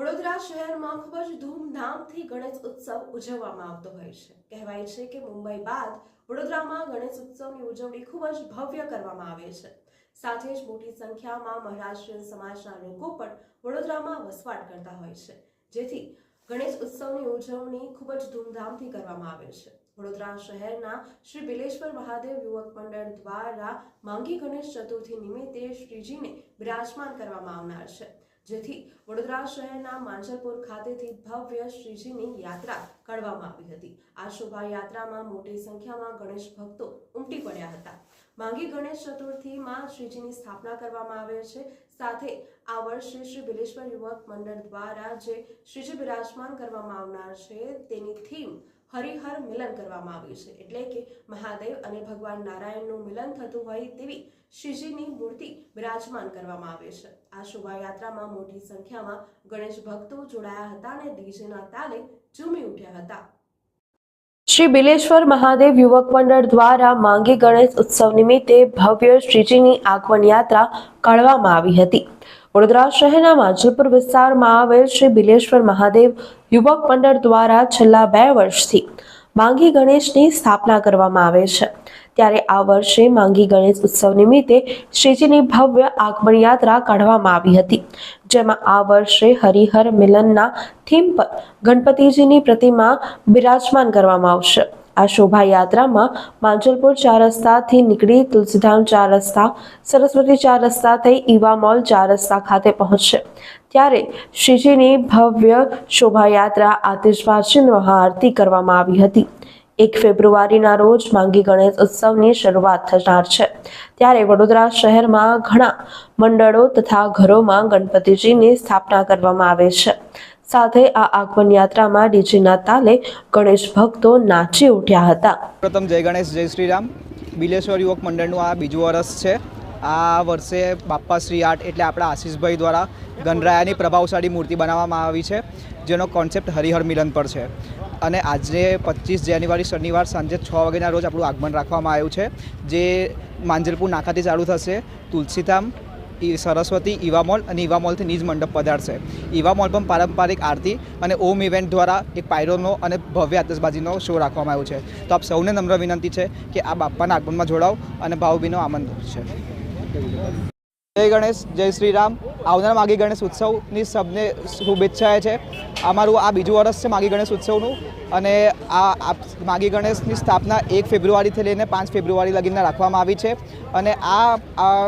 વડોદરા શહેરમાં ખૂબ જ ધૂમધામથી ગણેશ ઉત્સવ ઉજવવામાં આવતો હોય છે। કહેવાય છે કે મુંબઈ બાદ વડોદરામાં ગણેશ ઉત્સવની ઉજવણી ખૂબ જ ભવ્ય કરવામાં આવે છે। સાથે જ મોટી સંખ્યામાં મહારાષ્ટ્રીયન સમાજના લોકો પણ વડોદરામાં વસવાટ કરતા હોય છે, જેથી ગણેશ ઉત્સવની ઉજવણી ખૂબ જ ધૂમધામથી કરવામાં આવે છે। વડોદરા શહેરના શ્રી બિલેશ્વર મહાદેવ યુવક મંડળ દ્વારા માંગી ગણેશ ચતુર્થી નિમિત્તે શ્રીજીને બિરાજમાન કરવામાં આવનાર છે, જેથી વડોદરા શહેરના માંજલપુર ખાતેથી ભવ્ય શ્રીજીની યાત્રા કાઢવામાં આવી હતી। આ શોભાયાત્રામાં મોટી સંખ્યામાં ગણેશ ભક્તો ઉમટી પડ્યા હતા। માંગી ગણેશ ચતુર્થીમાં શ્રીજીની સ્થાપના કરવામાં આવે છે। સાથે આ વર્ષે શ્રી બિલેશ્વર યુવક મંડળ દ્વારા જે શ્રીજી બિરાજમાન કરવામાં આવનાર છે તેની થીમ હરિહર મિલન કરવામાં આવ્યું છે, એટલે કે મહાદેવ અને ભગવાન નારાયણનું મિલન થતું હોય તેવી શ્રીજીની મૂર્તિ બિરાજમાન કરવામાં આવે છે। આ શોભાયાત્રામાં મોટી સંખ્યામાં ગણેશ ભક્તો જોડાયા હતા અને ડીજેના તાલે ઝૂમી ઉઠ્યા હતા। શ્રી બિલેશ્વર મહાદેવ યુવક મંડળ દ્વારા માંગી ગણેશ ઉત્સવ નિમિત્તે ભવ્ય શ્રીજીની આગમન યાત્રા કાઢવામાં આવી હતી। વડોદરા શહેરના માંજલપુર વિસ્તારમાં આવેલ શ્રી બિલેશ્વર મહાદેવ યુવક મંડળ દ્વારા છેલ્લા 2 વર્ષથી માંગી ગણેશની સ્થાપના કરવામાં આવે છે। ત્યારે આ વર્ષે માંગી ગણેશ ઉત્સવ નિમિત્તે શ્રીજીની ભવ્ય આગમન યાત્રા કાઢવામાં આવી હતી, જેમાં આ વર્ષે હરિહર મિલનના થીમ પર ગણપતિજીની પ્રતિમા બિરાજમાન કરવામાં આવશે। આ શોભાયાત્રામાં માંજલપુર 4 રસ્તાથી નીકળી તુલસીધામ 4 રસ્તા, સરસ્વતી 4 રસ્તા થઈ ઈવા મોલ 4 રસ્તા ખાતે પહોંચશે। ત્યારે શ્રીજીની ભવ્ય શોભાયાત્રા આતિશબાજી મહાઆરતી કરવામાં આવી હતી। 1 ફેબ્રુઆરીના રોજ માંગી ગણેશ ઉત્સવની શરૂઆત થનાર છે। ત્યારે વડોદરા શહેરમાં ઘણા મંડળો તથા ઘરોમાં ગણપતિજીની સ્થાપના કરવામાં આવે છે। સાથે આ આગમન યાત્રામાં ડીજેના તાલે ગણેશ ભક્તો નાચી ઉઠ્યા હતા। પ્રથમ જય ગણેશ જય શ્રી રામ। બિલેશ્વર યુવક મંડળનું આ બીજું વર્ષ છે। આ વર્ષે બાપ્પા શ્રી આર્ટ એટલે આપણા આશીષભાઈ દ્વારા ગણરાયાની પ્રભાવશાળી મૂર્તિ બનાવવામાં આવી છે, જેનો કોન્સેપ્ટ હરિહર મિલન પર છે। અને આજે 25 જાન્યુઆરી શનિવાર સાંજે 6 વાગ્યાના રોજ આપણું આગમન રાખવામાં આવ્યું છે, જે માંજલપુર નાકાથી ચાલુ થશે। તુલસીધામ, સરસ્વતી, ઈવા મોલ અને ઈવા મોલથી નિજ મંડપ પધારશે। ઈવા મોલ પણ પારંપરિક આરતી અને ઓમ ઇવેન્ટ દ્વારા એક પાયરોનો અને ભવ્ય આતશબાજીનો શો રાખવામાં આવ્યો છે। તો આપ સૌને નમ્ર વિનંતી છે કે આ બાપ્પાના આગમનમાં જોડાઓ અને ભાવભીનો આનંદ છે। જય ગણેશ જય શ્રી રામ। આવનાર માગી ગણેશ ઉત્સવની સૌને શુભેચ્છાએ છે। અમારું આ બીજું વર્ષ છે માગી ગણેશ ઉત્સવનું, અને આ માગી ગણેશની સ્થાપના 1 ફેબ્રુઆરીથી લઈને 5 ફેબ્રુઆરી લગીને રાખવામાં આવી છે। અને આ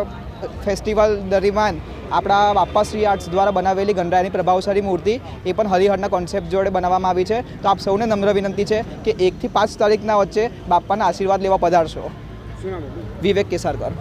ફેસ્ટિવલ દરમિયાન આપણા બાપ્પા શ્રી આર્ટ્સ દ્વારા બનાવેલી ગણરાયાની પ્રભાવશાળી મૂર્તિ એ પણ હરિહરના કોન્સેપ્ટ જોડે બનાવવામાં આવી છે। તો આપ સૌને નમ્ર વિનંતી છે કે 1 થી 5 તારીખના વચ્ચે બાપ્પાના આશીર્વાદ લેવા પધારશો। વિવેક કેસારકર।